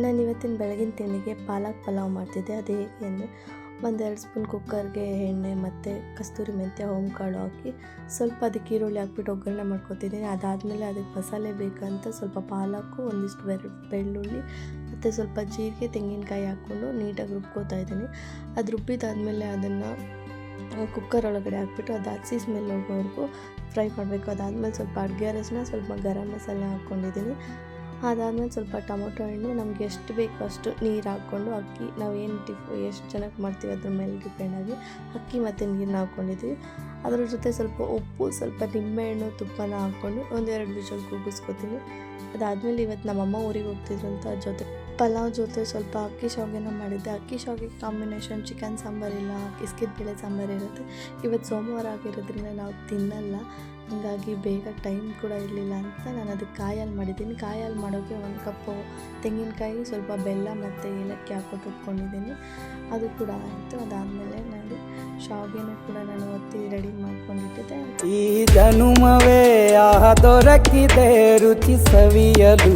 ನಾನು ಇವತ್ತಿನ ಬೆಳಗಿನ ತಿಂಡಿಗೆ ಪಾಲಕ್ ಪಲಾವ್ ಮಾಡ್ತಿದ್ದೆ. ಅದು ಹೇಗೆ ಅಂದರೆ, 1-2 ಸ್ಪೂನ್ ಕುಕ್ಕರ್ಗೆ ಎಣ್ಣೆ ಮತ್ತು ಕಸ್ತೂರಿ ಮೆಂತ್ಯ ಕಾಳು ಹಾಕಿ ಸ್ವಲ್ಪ ಅದಕ್ಕೆ ಈರುಳ್ಳಿ ಹಾಕ್ಬಿಟ್ಟು ಒಗ್ಗರಣೆ ಮಾಡ್ಕೊತಿದ್ದೀನಿ. ಅದಾದಮೇಲೆ ಅದಕ್ಕೆ ಮಸಾಲೆ ಬೇಕಂತ ಸ್ವಲ್ಪ ಪಾಲಕ್ಕು, ಒಂದಿಷ್ಟು ಬೆಳ್ಳುಳ್ಳಿ ಮತ್ತು ಸ್ವಲ್ಪ ಜೀರಿಗೆ, ತೆಂಗಿನಕಾಯಿ ಹಾಕ್ಕೊಂಡು ನೀಟಾಗಿ ರುಬ್ಕೋತಾ ಇದ್ದೀನಿ. ಅದು ರುಬ್ಬಿದಾದಮೇಲೆ ಅದನ್ನು ಕುಕ್ಕರ್ ಒಳಗಡೆ ಹಾಕ್ಬಿಟ್ಟು ಅದು ಹಸಿ ಸ್ಮೆಲ್ ಹೋಗೋವರೆಗೂ ಫ್ರೈ ಮಾಡಬೇಕು. ಅದಾದಮೇಲೆ ಸ್ವಲ್ಪ ಅಡುಗೆ ಅರಶಿನ, ಸ್ವಲ್ಪ ಗರಂ ಮಸಾಲೆ ಹಾಕ್ಕೊಂಡಿದ್ದೀನಿ. ಅದಾದಮೇಲೆ ಸ್ವಲ್ಪ ಟೊಮೊಟೊ ಹಣ್ಣು, ನಮಗೆ ಎಷ್ಟು ಬೇಕೋ ಅಷ್ಟು ನೀರು ಹಾಕ್ಕೊಂಡು ಅಕ್ಕಿ ನಾವೇನು ಎಷ್ಟು ಜನಕ್ಕೆ ಮಾಡ್ತೀವಿ ಅದ್ರ ಮೇಲೆ ಡಿಪೆಂಡಾಗಿ ಅಕ್ಕಿ ಮತ್ತು ನೀರನ್ನ ಹಾಕ್ಕೊಂಡಿದ್ದೀವಿ. ಅದ್ರ ಜೊತೆ ಸ್ವಲ್ಪ ಉಪ್ಪು, ಸ್ವಲ್ಪ ನಿಂಬೆಹಣ್ಣು, ತುಪ್ಪನ ಹಾಕ್ಕೊಂಡು 1-2 ವಿಷಲ್ ಕೂಗಿಸ್ಕೊತೀನಿ. ಅದಾದಮೇಲೆ ಇವತ್ತು ನಮ್ಮಮ್ಮ ಊರಿಗೆ ಹೋಗ್ತಿದ್ರು ಅಂತ ಜೊತೆ ಪಲಾವ್ ಜೊತೆ ಸ್ವಲ್ಪ ಅಕ್ಕಿ ಶಾವಿಗೆನ ಮಾಡಿದ್ದೆ. ಅಕ್ಕಿ ಶಾವಿಗೆ ಕಾಂಬಿನೇಷನ್ ಚಿಕನ್ ಸಾಂಬಾರಿಲ್ಲ, ಬೇಳೆ ಸಾಂಬಾರು ಇರುತ್ತೆ. ಇವತ್ತು ಸೋಮವಾರ ಆಗಿರೋದ್ರಿಂದ ನಾವು ತಿನ್ನಲ್ಲ, ಹಾಗಾಗಿ ಬೇಗ ಟೈಮ್ ಕೂಡ ಇರಲಿಲ್ಲ ಅಂತ ನಾನು ಅದಕ್ಕೆ ಕಾಯಲ್ಲಿ ಮಾಡಿದ್ದೀನಿ. ಕಾಯಲ್ಲಿ ಮಾಡೋಕ್ಕೆ 1 ಕಪ್ಪು ತೆಂಗಿನಕಾಯಿ, ಸ್ವಲ್ಪ ಬೆಲ್ಲ ಮತ್ತು ಏಲಕ್ಕಿ ಹಾಕ್ಬಿಟ್ಟು ರುಬ್ಕೊಂಡಿದ್ದೀನಿ. ಅದು ಕೂಡ ಆಯಿತು. ಅದಾದಮೇಲೆ ನಾನು ಶಾವಿಗೆನೂ ಕೂಡ ನಾನು ಒತ್ತಿ ರೆಡಿ ಮಾಡ್ಕೊಂಡಿದ್ದೆ. ಈ ಜನುಮವೇ ದೊರಕಿದೆ ರುಚಿ ಸವಿಯಲು.